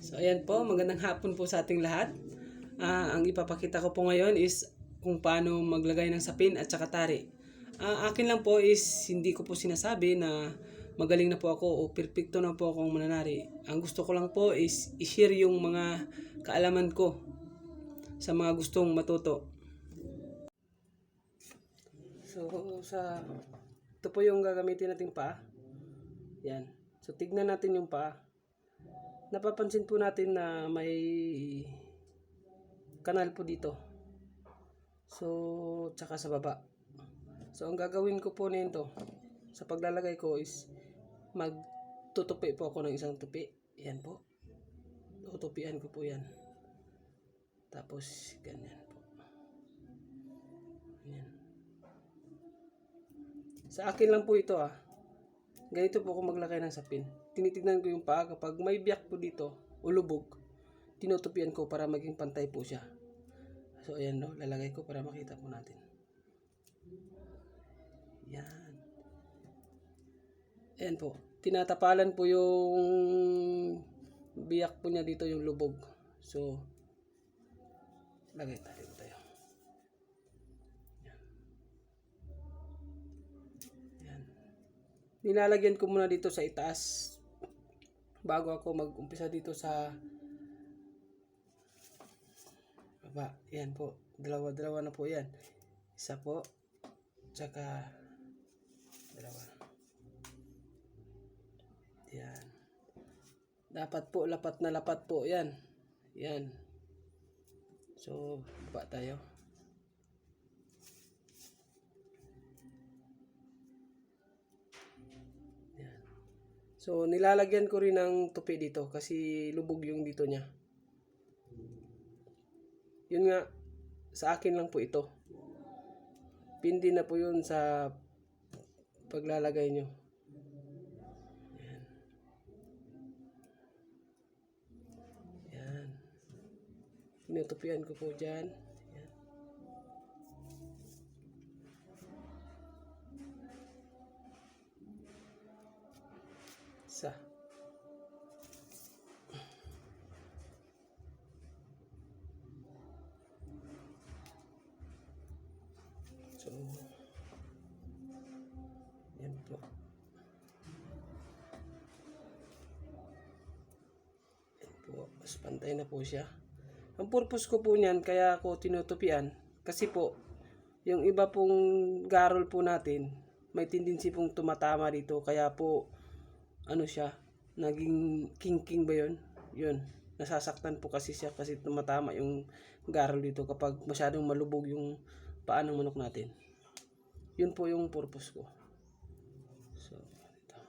So ayan po, magandang hapon po sa ating lahat. Ang ipapakita ko po ngayon is kung paano maglagay ng sapin at saka tari. Akin lang po is hindi ko po sinasabi na magaling na po ako o perfecto na po akong mananari. Ang gusto ko lang po is i-share yung mga kaalaman ko sa mga gustong matuto. So ito po yung gagamitin nating paa. Yan. So tignan natin yung paa. Napapansin po natin na may kanal po dito. So, tsaka sa baba. So, ang gagawin ko po nito sa paglalagay ko is magtutupi po ako ng isang tupi. Yan po. Tutupian ko po yan. Tapos, ganyan po. Yan. Sa akin lang po ito Ganito po ako maglagay ng sapin. Tinitignan ko yung paa kapag may biyak po dito o lubog, tinutupian ko para maging pantay po siya. So ayan lalagay ko para makita po natin. Yan. Ayan po. Tinatapalan po yung biyak po niya dito, yung lubog. So lagay tayo. Nilalagyan ko muna dito sa itaas bago ako mag-umpisa dito sa baba. Yan po. Dalawa na po yan. Isa po. Tsaka dalawa. Yan. Dapat po lapat na lapat po yan. Yan. So, baba tayo. So, nilalagyan ko rin ng tupi dito kasi lubog yung dito niya. Yun nga, sa akin lang po ito. Pindi na po yun sa paglalagay nyo. Yan. Yan. Tinutupian ko po dyan. Yan. Isa. So, yan po. Yan po. Mas pantay na po siya. Ang purpose ko po niyan, kaya ako tinutupian, kasi po, yung iba pong garol po natin, may tendency pong tumatama dito, kaya po, siya, naging king ba yun? Yun, nasasaktan po kasi siya kasi tumatama yung garol dito kapag masyadong malubog yung paa ng manok natin. Yun po yung purpose ko. So, ito.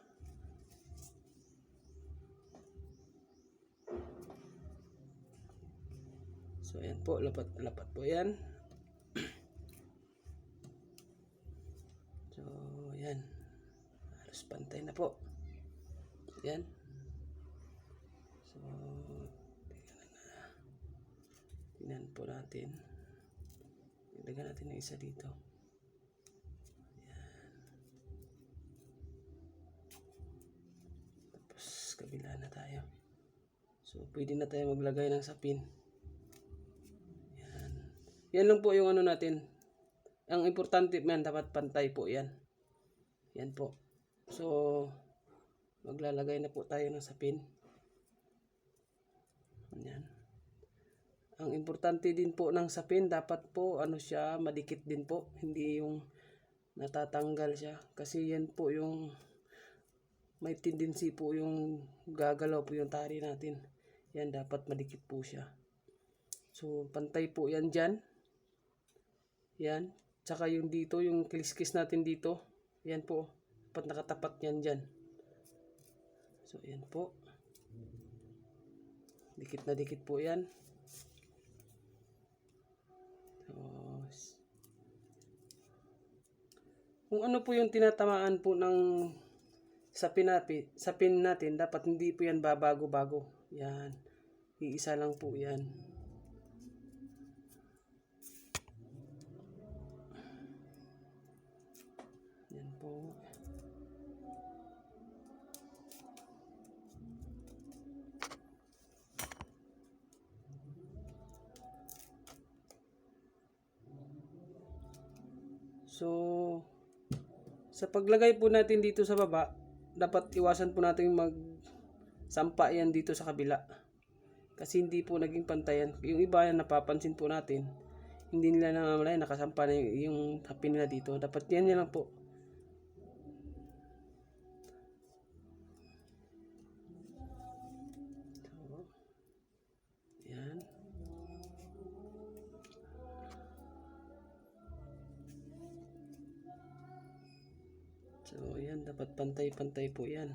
So, ayan po, lapat po yan. So, ayan. Halos pantay na po. Yan. So, tingnan po natin. Ilagay natin ng isa dito. Yan. Tapos, kabila na tayo. So, pwede na tayo maglagay ng sapin. Yan. Yan lang po yung natin. Ang importante man, dapat pantay po yan. Yan po. So, maglalagay na po tayo ng sapin. Yan. Ang importante din po ng sapin, dapat po siya, madikit din po, hindi yung natatanggal siya, kasi yan po yung may tendency po yung gagalaw po yung tari natin. Yan, dapat madikit po siya. So pantay po yan dyan. Yan. Tsaka yung dito, yung kilis-kilis natin dito, yan po, dapat nakatapat yan dyan. So, yan po. Dikit na dikit po yan. So, kung ano po yung tinatamaan po ng sapin natin, dapat hindi po yan babago-bago. Yan. Iisa lang po yan. Yan po. So, sa paglagay po natin dito sa baba, dapat iwasan po natin sampa yan dito sa kabila. Kasi hindi po naging pantayan. Yung iba yan napapansin po natin, hindi nila namamalayan, nakasampa na yung happy nila dito. Dapat yan lang po. So, yan. So, yan. Dapat pantay-pantay po yan.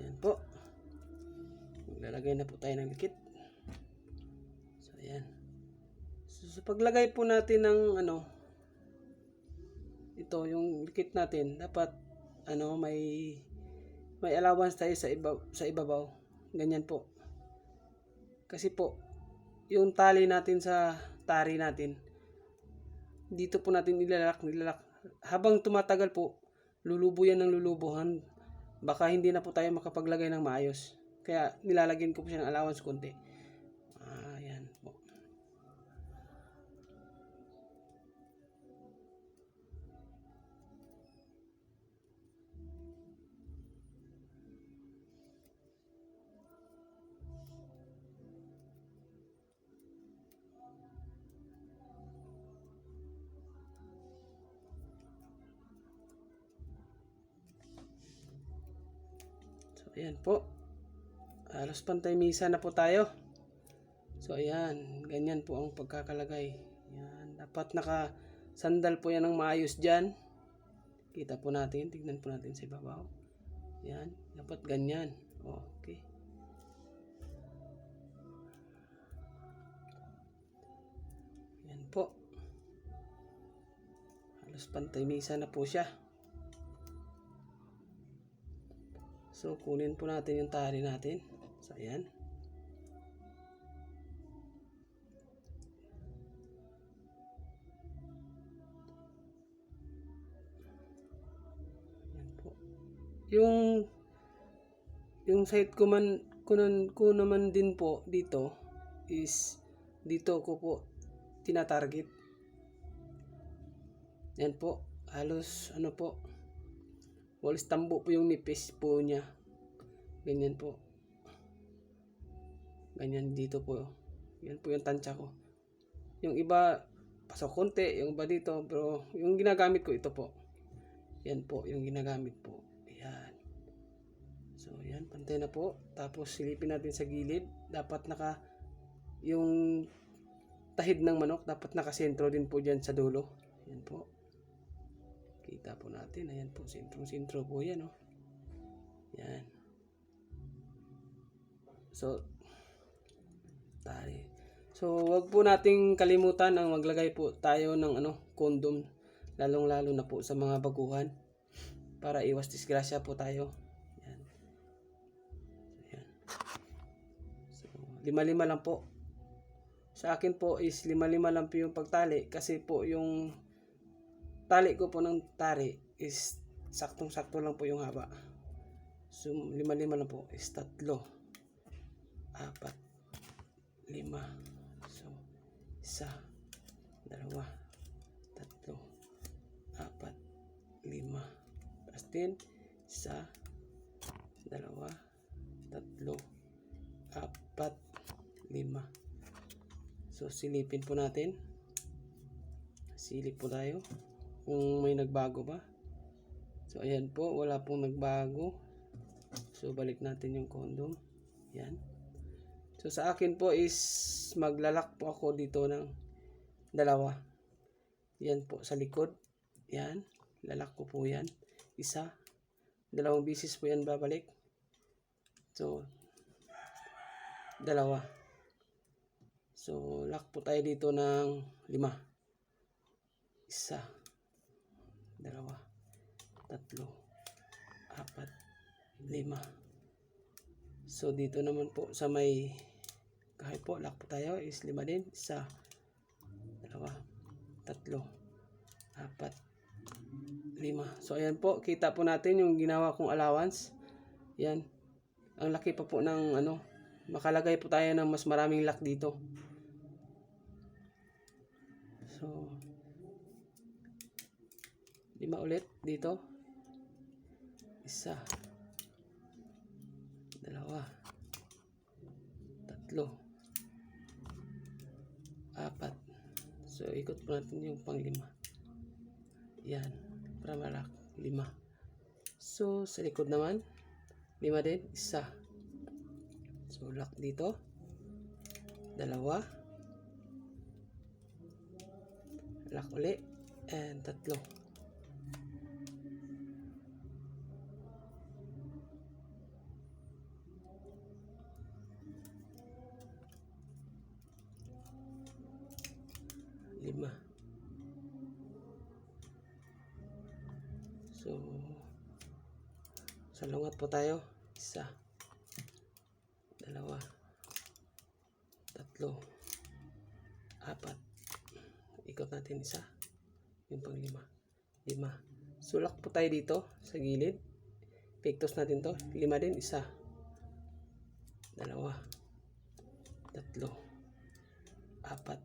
Ayan po. Maglalagay na po tayo ng likit. So, ayan. So, sa paglagay po natin ng ito, yung likit natin, dapat may allowance tayo sa ibabaw. Ganyan po. Kasi po, yung tali natin sa tari natin, dito po natin nilalak. Habang tumatagal po, lulubo yan ng lulubuhan. Baka hindi na po tayo makapaglagay ng maayos. Kaya nilalagyan ko po siya ng allowance konti. Ayan po. So ayan po. Halos pantay misa na po tayo. So ayan, ganyan po ang pagkakalagay. Yan, dapat nakasandal po yan ng maayos dyan. Kita po natin, tignan po natin sa ibabaw. Yan, dapat ganyan. Okay. Yan po. Halos pantay misa na po siya. So kunin po natin yung tali natin. So ayan. Yung site ko naman din po dito is dito ko po tinatarget. Yan po, halos po, walis tambo po yung nipis po niya. Ganyan po. Ganyan dito po. Yan po yung tansya ko. Yung iba pasok konti, yung iba dito, pero yung ginagamit ko ito po. Yan po yung ginagamit po. Ayan. So, yan. Pantay na po. Tapos, silipin natin sa gilid. Dapat yung tahid ng manok, dapat nakasentro din po dyan sa dulo. Yan po. Kita po natin. Ayan po. Sentro po yan. Yan. So, tali. So, wag po nating kalimutan ang maglagay po tayo ng condom. Lalong-lalo na po sa mga baguhan. Para iwas disgrasya po tayo. Yan. Yan. So, 5-5 lang po. Sa akin po is 5-5 lang po yung pagtali. Kasi po yung tali ko po ng tari is saktong-sakto lang po yung haba. So, 5-5 lang po is 3, 4, 5. So, 1, 2, 3, 4, 5. Tapos din, 1, 2, 3, 4, 5. So, silipin po natin. Silip po tayo. Kung may nagbago ba. So, ayan po. Wala pong nagbago. So, balik natin yung condom. Yan. So, sa akin po is maglalak po ako dito ng 2. Yan po sa likod. Yan. Lalak ko po yan. 1. 2 bisis po yan babalik. So, 2. So, lock po tayo dito ng 5. 1, 2, 3, 4, 5. So, dito naman po sa may kahit po, lock po tayo is 5 din. 1, 2, 3, 4, 5. So ayan po, kita po natin yung ginawa kong allowance. Yan. Ang laki pa po ng ano, makalagay po tayo ng mas maraming lock dito. So 5 ulit dito. 1, 2, 3, 4. So ikot po natin yung pang 5. Yan, para malak 5. So sa likod naman 5 din, 1. So lock dito 2, lock uli, and 3. Lima. So salungat po tayo. 1, 2, 3, 4. Ikot natin 1. Yung pang 5. Sulak po tayo dito sa gilid. Pektos natin to. 5 din. 1, 2, 3, 4,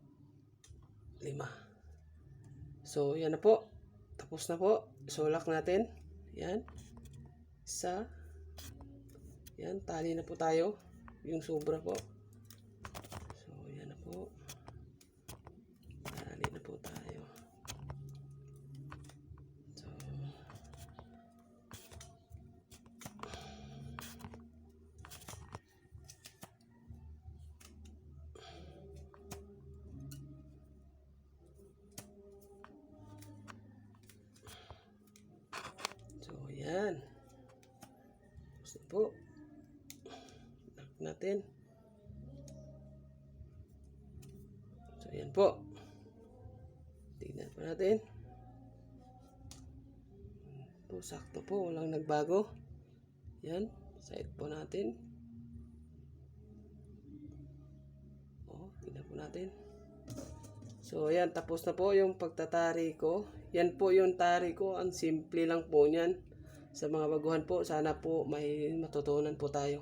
5. So yan na po. Tapos na po. Sulak natin. Yan. 1. Yan. Tali na po tayo. Yung sobra po. So yan na po. Tali na po tayo. So yan. Tapos na po. Lock natin. So yan po. Tignan po natin. Po, sakto po. Walang nagbago. Yan. Side po natin. Tignan po natin. So yan. Tapos na po yung pagtatari ko. Yan po yung tari ko. Ang simple lang po niyan. Sa mga baguhan po, sana po may matutunan po tayo.